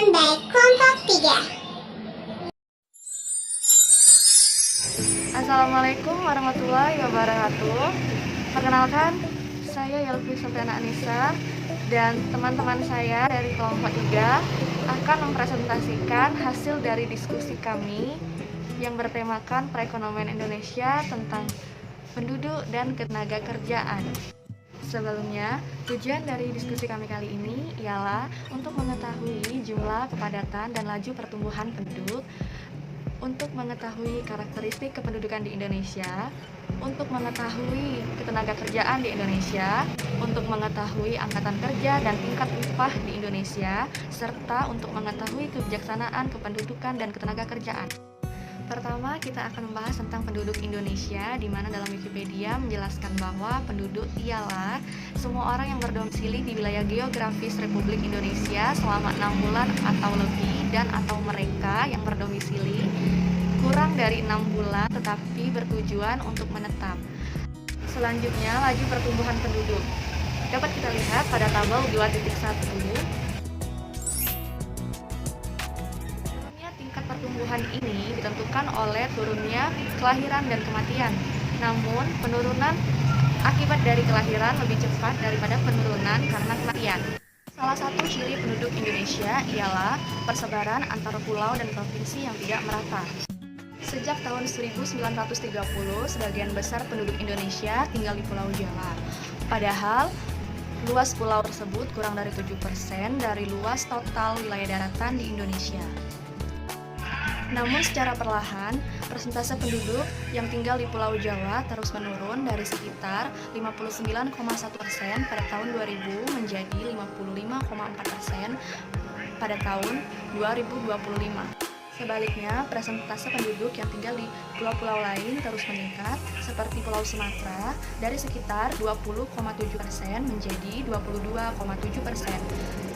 Pembahasan baik kelompok 3. Assalamualaikum warahmatullahi wabarakatuh. Perkenalkan, saya Yelvi Sultana Anissa dan teman-teman saya dari kelompok 3 akan mempresentasikan hasil dari diskusi kami yang bertemakan perekonomian Indonesia tentang penduduk dan ketenaga kerjaan. Sebelumnya, tujuan dari diskusi kami kali ini ialah untuk mengetahui jumlah, kepadatan, dan laju pertumbuhan penduduk, untuk mengetahui karakteristik kependudukan di Indonesia, untuk mengetahui ketenaga kerjaan di Indonesia, untuk mengetahui angkatan kerja dan tingkat upah di Indonesia, serta untuk mengetahui kebijaksanaan kependudukan dan ketenaga kerjaan. Pertama, kita akan membahas tentang penduduk Indonesia, di mana dalam Wikipedia menjelaskan bahwa penduduk ialah semua orang yang berdomisili di wilayah geografis Republik Indonesia selama 6 bulan atau lebih, dan atau mereka yang berdomisili kurang dari 6 bulan tetapi bertujuan untuk menetap. Selanjutnya, laju pertumbuhan penduduk dapat kita lihat pada tabel 2.1. Pertumbuhan ini ditentukan oleh turunnya kelahiran dan kematian. Namun, penurunan akibat dari kelahiran lebih cepat daripada penurunan karena kematian. Salah satu ciri penduduk Indonesia ialah persebaran antara pulau dan provinsi yang tidak merata. Sejak tahun 1930, sebagian besar penduduk Indonesia tinggal di Pulau Jawa. Padahal, luas pulau tersebut kurang dari 7% dari luas total wilayah daratan di Indonesia. Namun secara perlahan, persentase penduduk yang tinggal di Pulau Jawa terus menurun dari sekitar 59,1% pada tahun 2000 menjadi 55,4% pada tahun 2025. Sebaliknya, persentase penduduk yang tinggal di pulau-pulau lain terus meningkat, seperti Pulau Sumatera dari sekitar 20,7% menjadi 22,7%,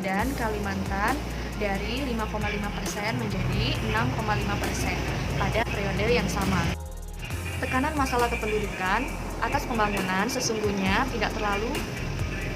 dan Kalimantan dari 5,5% menjadi 6,5% pada periode yang sama. Tekanan masalah kependudukan atas pembangunan sesungguhnya tidak terlalu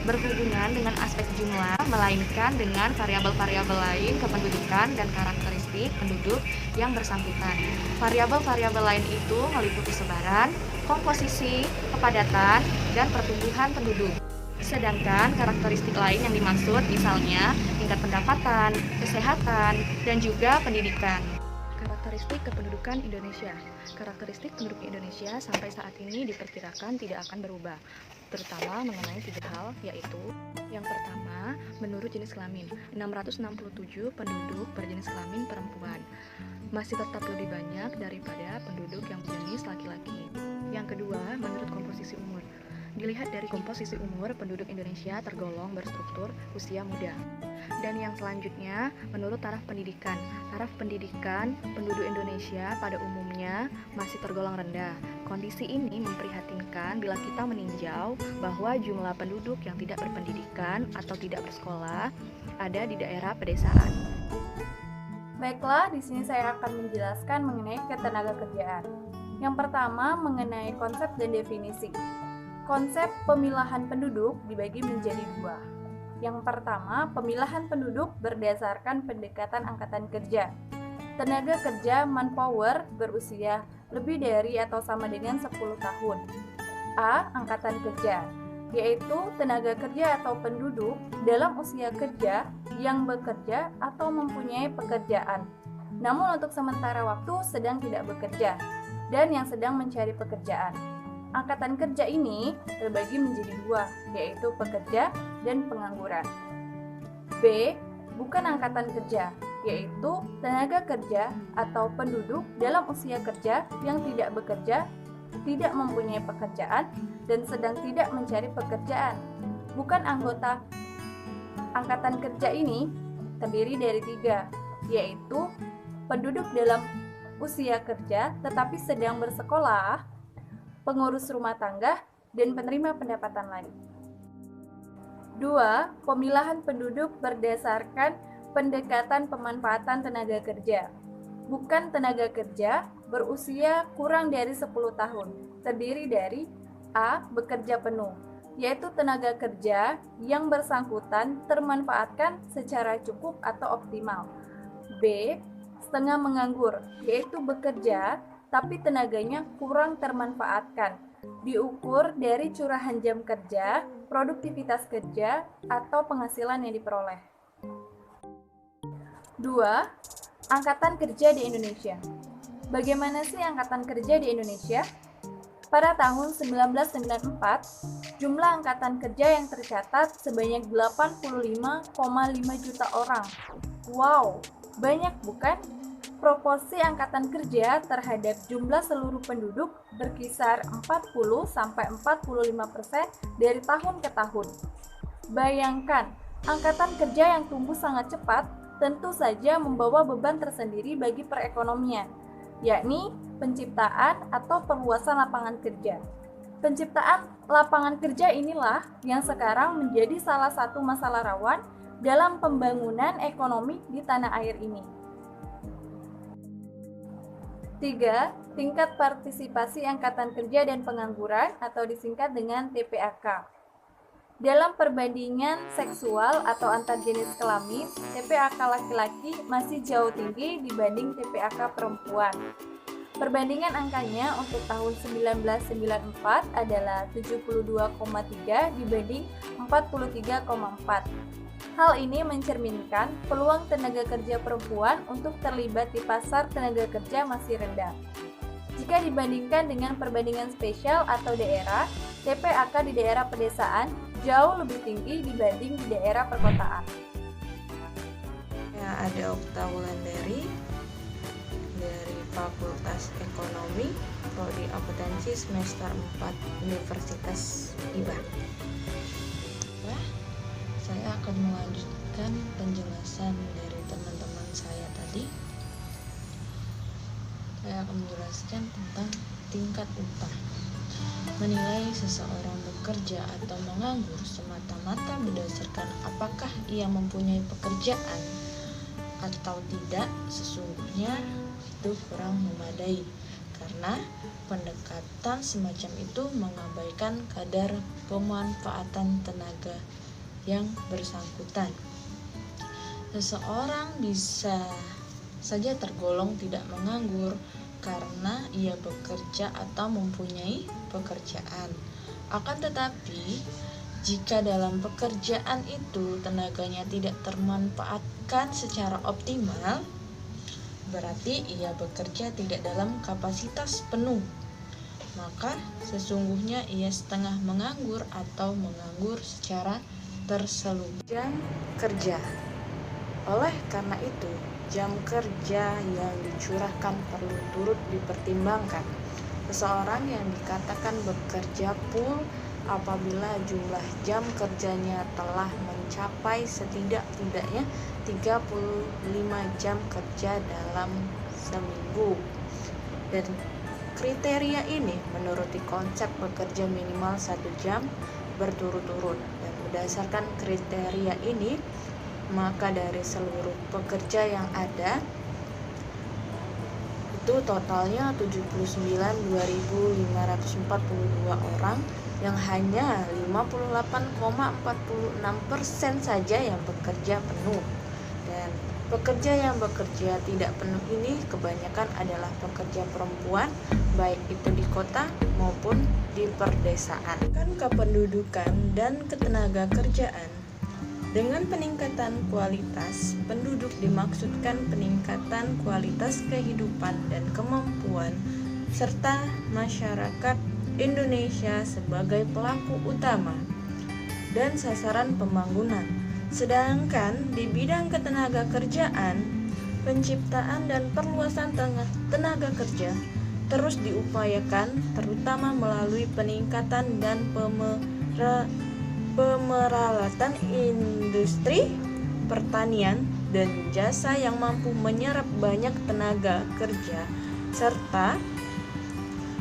berhubungan dengan aspek jumlah, melainkan dengan variabel-variabel lain kependudukan dan karakteristik penduduk yang bersangkutan. Variabel-variabel lain itu meliputi sebaran, komposisi, kepadatan, dan pertumbuhan penduduk. Sedangkan karakteristik lain yang dimaksud misalnya tingkat pendapatan, kesehatan, dan juga pendidikan. Karakteristik kependudukan Indonesia. Karakteristik penduduk Indonesia sampai saat ini diperkirakan tidak akan berubah, terutama mengenai 3 hal, yaitu yang pertama, menurut jenis kelamin, 667 penduduk berjenis kelamin perempuan, masih tetap lebih banyak daripada penduduk yang berjenis laki-laki. Yang kedua, menurut komposisi umur. Dilihat dari komposisi umur, penduduk Indonesia tergolong berstruktur usia muda. Dan yang selanjutnya, menurut taraf pendidikan. Taraf pendidikan penduduk Indonesia pada umumnya masih tergolong rendah. Kondisi ini memprihatinkan bila kita meninjau bahwa jumlah penduduk yang tidak berpendidikan atau tidak bersekolah ada di daerah pedesaan. Baiklah, di sini saya akan menjelaskan mengenai ketenaga kerjaan. Yang pertama, mengenai konsep dan definisi. Konsep pemilahan penduduk dibagi menjadi 2. Yang pertama, pemilahan penduduk berdasarkan pendekatan angkatan kerja. Tenaga kerja manpower berusia lebih dari atau sama dengan 10 tahun. A. Angkatan kerja, yaitu tenaga kerja atau penduduk dalam usia kerja yang bekerja atau mempunyai pekerjaan, namun untuk sementara waktu sedang tidak bekerja, dan yang sedang mencari pekerjaan. Angkatan kerja ini terbagi menjadi 2, yaitu pekerja dan pengangguran. B. Bukan angkatan kerja, yaitu tenaga kerja atau penduduk dalam usia kerja yang tidak bekerja, tidak mempunyai pekerjaan, dan sedang tidak mencari pekerjaan. Bukan anggota angkatan kerja ini terdiri dari 3, yaitu penduduk dalam usia kerja tetapi sedang bersekolah, pengurus rumah tangga, dan penerima pendapatan lain. 2. Pemilahan penduduk berdasarkan pendekatan pemanfaatan tenaga kerja. Bukan tenaga kerja berusia kurang dari 10 tahun, terdiri dari A. Bekerja penuh, yaitu tenaga kerja yang bersangkutan termanfaatkan secara cukup atau optimal. B. Setengah menganggur, yaitu bekerja tapi tenaganya kurang termanfaatkan, diukur dari curahan jam kerja, produktivitas kerja, atau penghasilan yang diperoleh. 2. Angkatan kerja di Indonesia. Bagaimana sih angkatan kerja di Indonesia? Pada tahun 1994, jumlah angkatan kerja yang tercatat sebanyak 85,5 juta orang. Wow, banyak bukan? Proporsi angkatan kerja terhadap jumlah seluruh penduduk berkisar 40-45% dari tahun ke tahun. Bayangkan, angkatan kerja yang tumbuh sangat cepat tentu saja membawa beban tersendiri bagi perekonomian, yakni penciptaan atau perluasan lapangan kerja. Penciptaan lapangan kerja inilah yang sekarang menjadi salah satu masalah rawan dalam pembangunan ekonomi di tanah air ini. 3. Tingkat partisipasi angkatan kerja dan pengangguran atau disingkat dengan TPAK. Dalam perbandingan seksual atau antar jenis kelamin, TPAK laki-laki masih jauh tinggi dibanding TPAK perempuan. Perbandingan angkanya untuk tahun 1994 adalah 72,3 dibanding 43,4. Hal ini mencerminkan peluang tenaga kerja perempuan untuk terlibat di pasar tenaga kerja masih rendah. Jika dibandingkan dengan perbandingan spesial atau daerah, TPAK di daerah pedesaan jauh lebih tinggi dibanding di daerah perkotaan. Ya, ada Okta Wulandari dari Fakultas Ekonomi, Prodi Akuntansi semester 4 Universitas IBA. Saya akan melanjutkan penjelasan dari teman-teman saya tadi. Saya akan menjelaskan tentang tingkat upah. Menilai seseorang bekerja atau menganggur semata-mata berdasarkan apakah ia mempunyai pekerjaan atau tidak sesungguhnya itu kurang memadai, karena pendekatan semacam itu mengabaikan kadar pemanfaatan tenaga yang bersangkutan. Seseorang bisa saja tergolong tidak menganggur karena ia bekerja atau mempunyai pekerjaan. Akan tetapi, jika dalam pekerjaan itu tenaganya tidak termanfaatkan secara optimal, berarti ia bekerja tidak dalam kapasitas penuh. Maka sesungguhnya ia setengah menganggur atau menganggur secara terselubung. Jam kerja. Oleh karena itu, jam kerja yang dicurahkan perlu turut dipertimbangkan. Seseorang yang dikatakan bekerja full apabila jumlah jam kerjanya telah mencapai setidak-tidaknya 35 jam kerja dalam seminggu. Dan kriteria ini menuruti konsep bekerja minimal 1 jam berturut-turut. Dan berdasarkan kriteria ini, maka dari seluruh pekerja yang ada itu totalnya 79.542 orang, yang hanya 58,46% saja yang bekerja penuh. Dan pekerja yang bekerja tidak penuh ini kebanyakan adalah pekerja perempuan, baik itu di kota maupun di perdesaan. Kan kependudukan dan ketenaga kerjaan. Dengan peningkatan kualitas penduduk dimaksudkan peningkatan kualitas kehidupan dan kemampuan serta masyarakat Indonesia sebagai pelaku utama dan sasaran pembangunan. Sedangkan di bidang ketenaga kerjaan, penciptaan dan perluasan tenaga kerja terus diupayakan, terutama melalui peningkatan dan pemeralatan industri, pertanian, dan jasa yang mampu menyerap banyak tenaga kerja, serta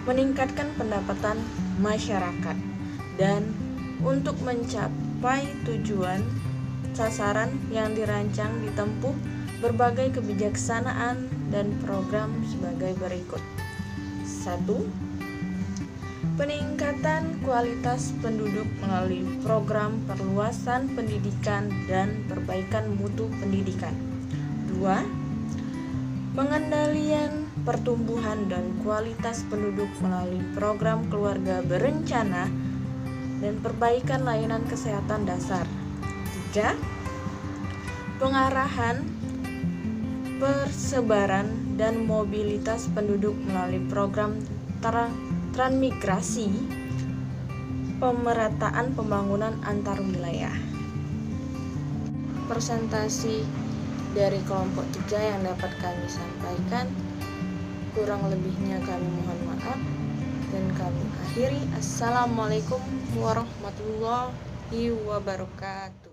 meningkatkan pendapatan masyarakat. Dan untuk mencapai tujuan sasaran yang dirancang ditempuh berbagai kebijaksanaan dan program sebagai berikut. 1. Peningkatan kualitas penduduk melalui program perluasan pendidikan dan perbaikan mutu pendidikan. 2. Pengendalian pertumbuhan dan kualitas penduduk melalui program keluarga berencana dan perbaikan layanan kesehatan dasar. 3. Pengarahan persebaran dan mobilitas penduduk melalui program transmigrasi, pemerataan pembangunan antar wilayah. Presentasi dari kelompok 3 yang dapat kami sampaikan, kurang lebihnya kami mohon maaf dan kami akhiri. Assalamualaikum warahmatullahi wabarakatuh.